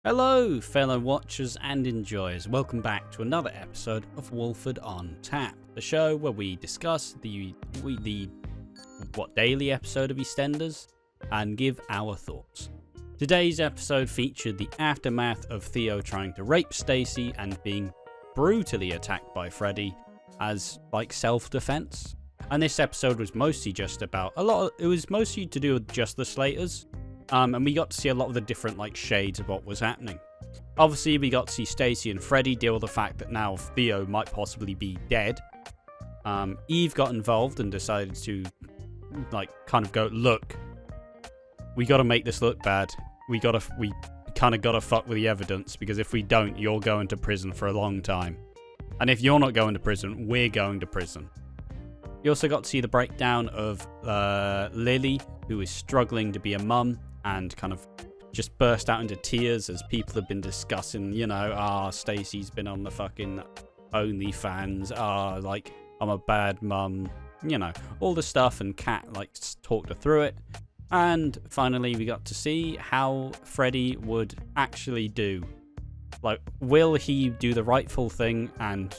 Hello, fellow watchers and enjoyers. Welcome back to another episode of Walford on Tap, the show where we discuss the daily episode of EastEnders and give our thoughts. Today's episode featured the aftermath of Theo trying to rape Stacey and being brutally attacked by Freddie as self-defense. And this episode was mostly just about it was mostly to do with just the Slaters. And we got to see a lot of the different shades of what was happening. Obviously, we got to see Stacey and Freddie deal with the fact that now Theo might possibly be dead. Eve got involved and decided to kind of go, look, we got to make this look bad. We kind of got to fuck with the evidence, because if we don't, you're going to prison for a long time. And if you're not going to prison, we're going to prison. You also got to see the breakdown of Lily, who is struggling to be a mum, and kind of just burst out into tears as people have been discussing, Stacey's been on the fucking OnlyFans, I'm a bad mum, all the stuff, and Kat talked her through it. And finally, we got to see how Freddie would actually do. Will he do the rightful thing and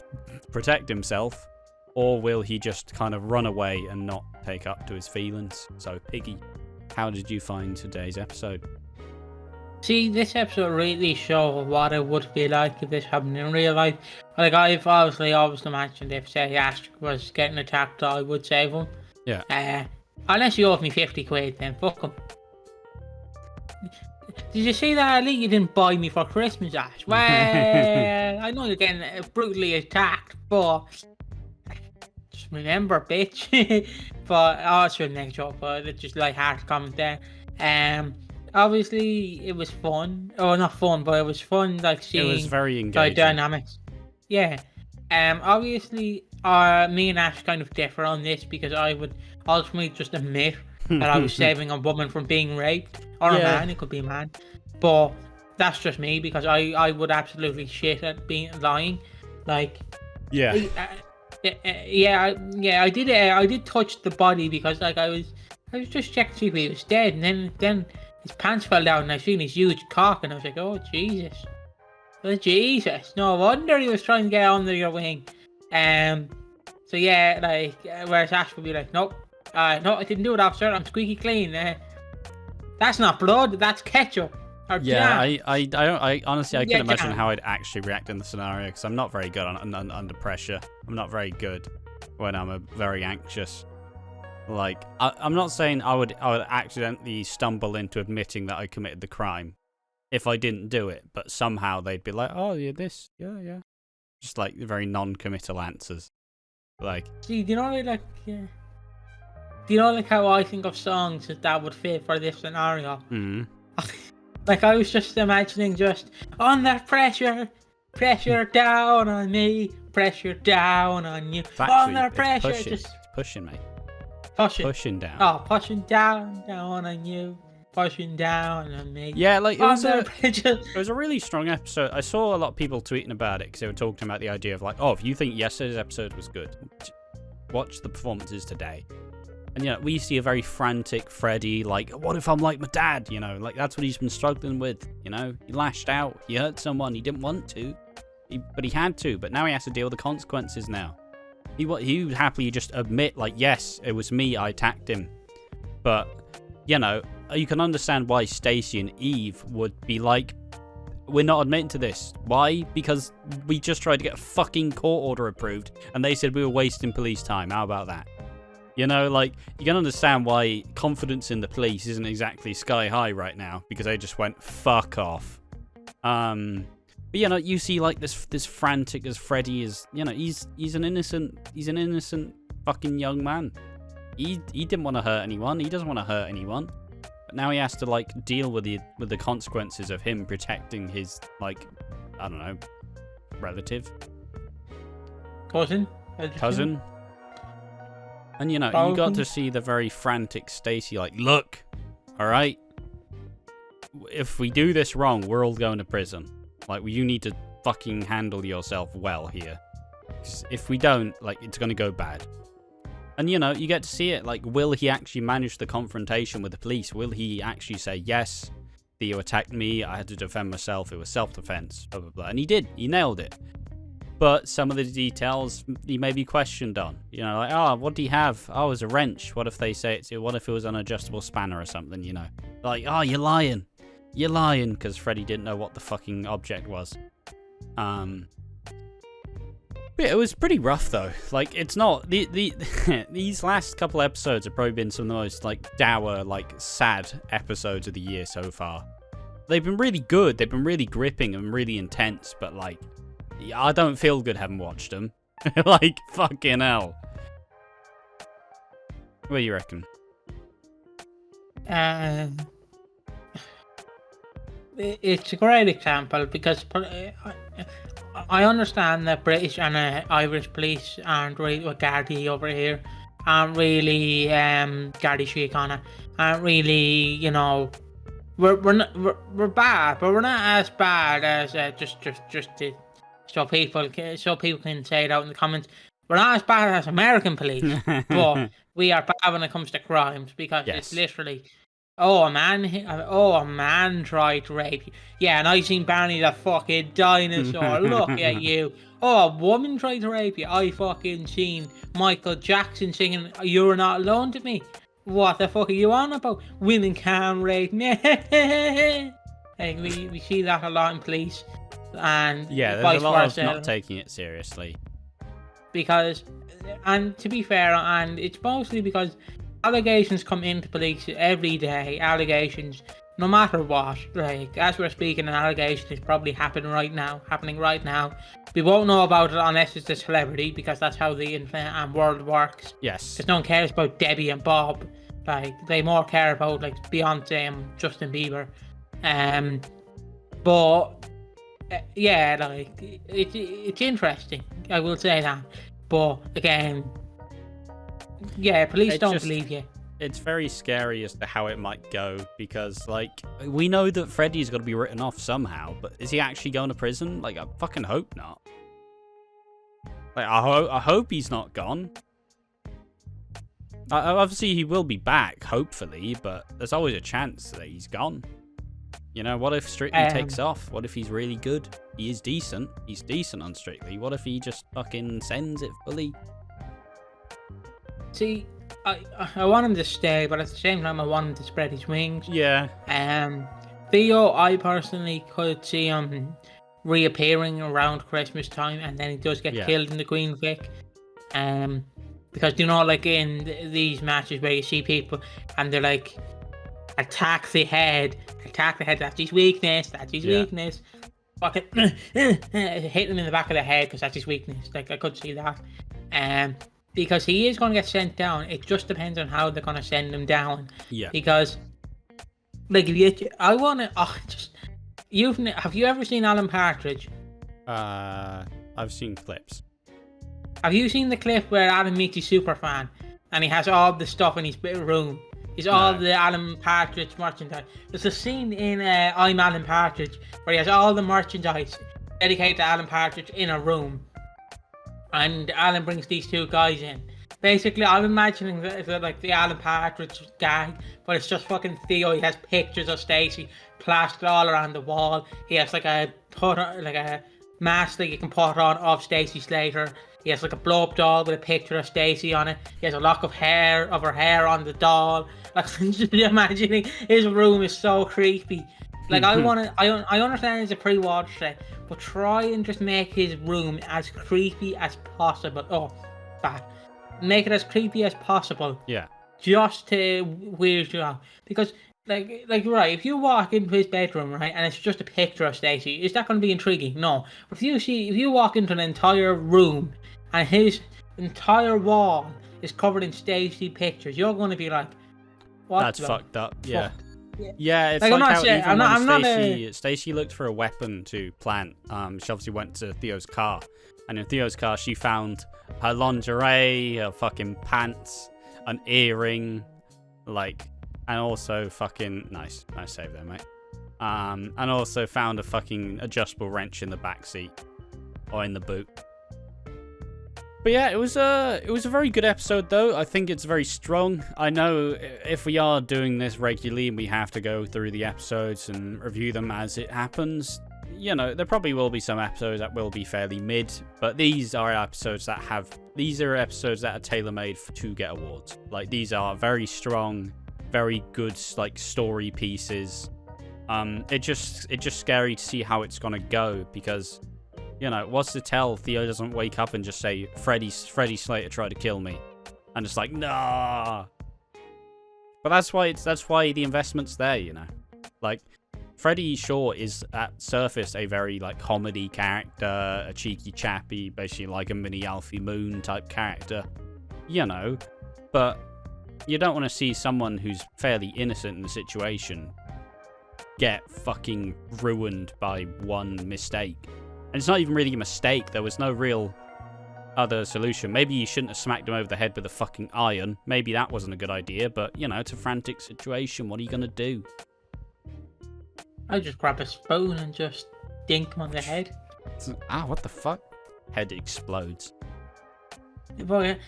protect himself, or will he just kind of run away and not take up to his feelings? So, Piggy, how did you find today's episode? See, this episode really showed what it would be like if this happened in real life. I've obviously always imagined if, say, Ash was getting attacked, I would save him. Yeah. Unless you owed me 50 quid, then fuck him. Did you see that? At least you didn't buy me for Christmas, Ash. Well, I know you're getting brutally attacked, but just remember, bitch. But it's your next joke, but it's just light-hearted comment there. Obviously it was fun. Oh, not fun, but it was fun. Seeing it was very engaging. Dynamics. Yeah. Obviously, me and Ash kind of differ on this, because I would ultimately just admit that I was saving a woman from being raped, or a man. It could be a man, but that's just me, because I would absolutely shit at lying. I did touch the body, because I was just checking to see if he was dead, and then his pants fell down and I seen his huge cock, and I was like, oh Jesus, no wonder he was trying to get under your wing. Whereas Ash would be like, nope, no, I didn't do it, officer, I'm squeaky clean. That's not blood, that's ketchup. I honestly I can't imagine how I'd actually react in the scenario, because I'm not very good under pressure. I'm not very good when I'm very anxious. I'm not saying I would accidentally stumble into admitting that I committed the crime if I didn't do it, but somehow they'd be like, oh yeah, just very non-committal answers. See, do you know how I think of songs that would fit for this scenario? I was just imagining just under pressure down on me, pressure down on you. Under pressure, it's pushing, mate. Pushing down. Oh, pushing down on you, pushing down on me. Yeah, it was a really strong episode. I saw a lot of people tweeting about it, because they were talking about the idea of if you think yesterday's episode was good, watch the performances today. And we see a very frantic Freddie, what if I'm like my dad? That's what he's been struggling with. He lashed out, he hurt someone, he didn't want to, but he had to. But now he has to deal with the consequences now. He would happily just admit, yes, it was me, I attacked him. But, you can understand why Stacey and Eve would be like, we're not admitting to this. Why? Because we just tried to get a fucking court order approved, and they said we were wasting police time. How about that? You can understand why confidence in the police isn't exactly sky high right now, because they just went, fuck off. But you see this frantic as Freddie is, he's an innocent fucking young man. He didn't want to hurt anyone. He doesn't want to hurt anyone. But now he has to deal with the consequences of him protecting his I don't know, relative, cousin. And you got to see the very frantic Stacey look, all right, if we do this wrong, we're all going to prison. You need to fucking handle yourself well here. If we don't, it's going to go bad. And, you get to see it. Will he actually manage the confrontation with the police? Will he actually say, yes, Theo attacked me, I had to defend myself, it was self-defense, blah, blah, blah. And he did, he nailed it. But some of the details he may be questioned on. You know, like, oh, what do you have? Oh, it was a wrench. What if they say what if it was an adjustable spanner or something, you know? Like, oh, you're lying. You're lying, because Freddie didn't know what the fucking object was. But yeah, it was pretty rough, though. Like, it's not... These last couple episodes have probably been some of the most, like, dour, like, sad episodes of the year so far. They've been really good. They've been really gripping and really intense, but, like... I don't feel good having watched them. Like, fucking hell. What do you reckon? It's a great example because I understand that British and Irish police aren't really, or Gardaí over here, aren't really, Gardaí Síochána, aren't really, you know, we're bad, but we're not as bad as so people can say it out in the comments. We're not as bad as American police, but we are bad when it comes to crimes because it's literally, oh, a man tried to rape you. Yeah, and I seen Barney the fucking dinosaur. Look at you. Oh, a woman tried to rape you. I fucking seen Michael Jackson singing "You're Not Alone" to me. What the fuck are you on about? Women can rape me. Hey, we see that a lot in police. And yeah, there's a lot of not taking it seriously. Because, and to be fair, and it's mostly because allegations come into police every day. Allegations, no matter what. Like, as we're speaking, an allegation is probably happening right now. We won't know about it unless it's a celebrity, because that's how the internet world works. Yes. Because no one cares about Debbie and Bob. Like, they more care about, like, Beyonce and Justin Bieber. But yeah, like, it's interesting, I will say that. But again, yeah, police don't believe you. It's very scary as to how it might go, because, like, we know that Freddie's got to be written off somehow, but is he actually going to prison? Like, I fucking hope not. Like, I hope he's not gone. Obviously, he will be back, hopefully, but there's always a chance that he's gone. You know, what if Strictly takes off? What if he's really good? He is decent. He's decent on Strictly. What if he just fucking sends it fully? See, I want him to stay, but at the same time, I want him to spread his wings. Yeah. Theo, I personally could see him reappearing around Christmas time, and then he does get killed in the Queen Vic. Because, you know, like in these matches where you see people and they're like, attack the head, that's his weakness, weakness. Fucking hit him in the back of the head because that's his weakness. Like, I could see that. Because he is going to get sent down. It just depends on how they're going to send him down. Yeah. Because, like, have you ever seen Alan Partridge? I've seen clips. Have you seen the clip where Alan meets his superfan and he has all the stuff in his room? He's all the Alan Partridge merchandise. There's a scene in I'm Alan Partridge where he has all the merchandise dedicated to Alan Partridge in a room. And Alan brings these two guys in. Basically, I'm imagining like the Alan Partridge gang, but it's just fucking Theo. He has pictures of Stacey plastered all around the wall. He has like a mask that you can put on of Freddie Slater. He has like a blow-up doll with a picture of Stacey on it. He has a lock of her hair on the doll. Like, I'm just imagining his room is so creepy. Like, I understand it's a pre-watch set, but try and just make his room as creepy as possible. Oh, bad. Make it as creepy as possible. Yeah. Just to weird you out. Because, like right, if you walk into his bedroom, right, and it's just a picture of Stacey, is that going to be intriguing? No. But if you walk into an entire room and his entire wall is covered in Stacey pictures, you're going to be like, what? That's fucked up. Yeah. Fuck? Yeah, it's like how Stacey looked for a weapon to plant. She obviously went to Theo's car, and in Theo's car she found her lingerie, her fucking pants, an earring, like, and also fucking nice save there, mate. And also found a fucking adjustable wrench in the back seat or in the boot. But yeah, it was a very good episode though. I think it's very strong. I know if we are doing this regularly and we have to go through the episodes and review them as it happens, you know, there probably will be some episodes that will be fairly mid, but these are episodes that are tailor-made to get awards. Like, these are very strong, very good, like, story pieces. It's just scary to see how it's gonna go, because, you know, what's to tell Theo doesn't wake up and just say, Freddie Slater tried to kill me, and it's like, nah. But that's why the investment's there, you know. Like, Freddie Shaw is at surface a very like comedy character, a cheeky chappy, basically like a mini Alfie Moon type character, you know. But you don't want to see someone who's fairly innocent in the situation get fucking ruined by one mistake. And it's not even really a mistake. There was no real other solution. Maybe you shouldn't have smacked him over the head with a fucking iron. Maybe that wasn't a good idea. But you know, it's a frantic situation. What are you gonna do? I just grab a spoon and just dink him on the head. What the fuck? Head explodes. But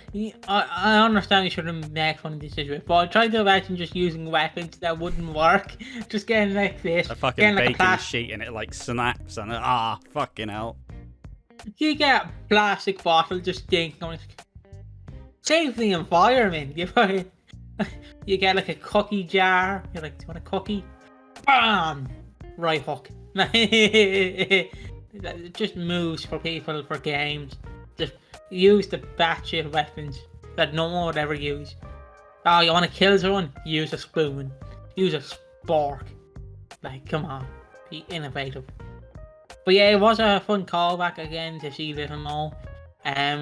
I understand you shouldn't make fun of this situation, but I tried to imagine just using weapons that wouldn't work. Just getting like this. A fucking baking sheet and it like snaps and fucking hell. You get a plastic bottle, just dink him. Save the environment. You get like a cookie jar. You're like, do you want a cookie? Bam! Right hook. Just moves for people for games. Just use the batshit weapons that no one would ever use. Oh, you want to kill someone? Use a spoon. Use a spork. Like, come on. Be innovative. But yeah, it was a fun callback again to see Little Mo.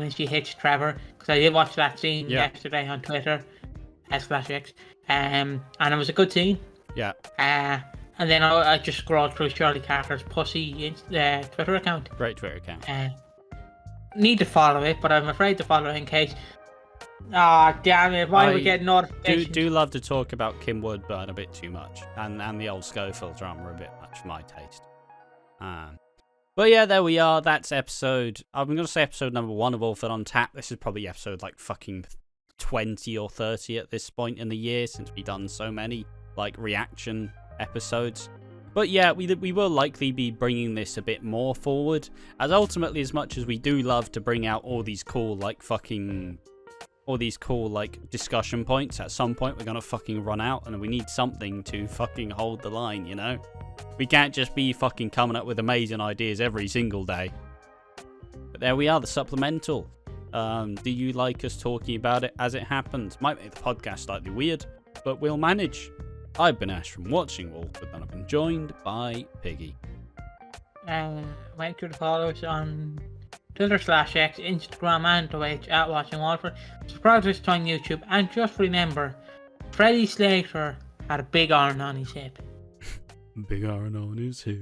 She hits Trevor. Because I did watch that scene yesterday on Twitter. /X. And it was a good scene. Yeah. And then I just scrolled through Shirley Carter's pussy Twitter account. Great Twitter account. Need to follow it, but I'm afraid to follow it in case. Damn it! Why are we getting notifications? Do love to talk about Kim Woodburn a bit too much, and the old Schofield drama a bit much for my taste. But yeah, there we are. That's episode. I'm gonna say episode number 1 of Walford on Tap. This is probably episode like fucking 20 or 30 at this point in the year, since we've done so many like reaction episodes. But yeah, we will likely be bringing this a bit more forward, as ultimately, as much as we do love to bring out all these cool discussion points, at some point we're gonna fucking run out, and we need something to fucking hold the line, you know? We can't just be fucking coming up with amazing ideas every single day. But there we are, the supplemental. Do you like us talking about it as it happens? Might make the podcast slightly weird, but we'll manage. I've been Ash from Watching Walford, and I've been joined by Piggy. Make sure to follow us on Twitter /X, Instagram and Twitch at Watching Walford. Subscribe to us on YouTube, and just remember, Freddie Slater had a big iron on his hip. Big iron on his hip.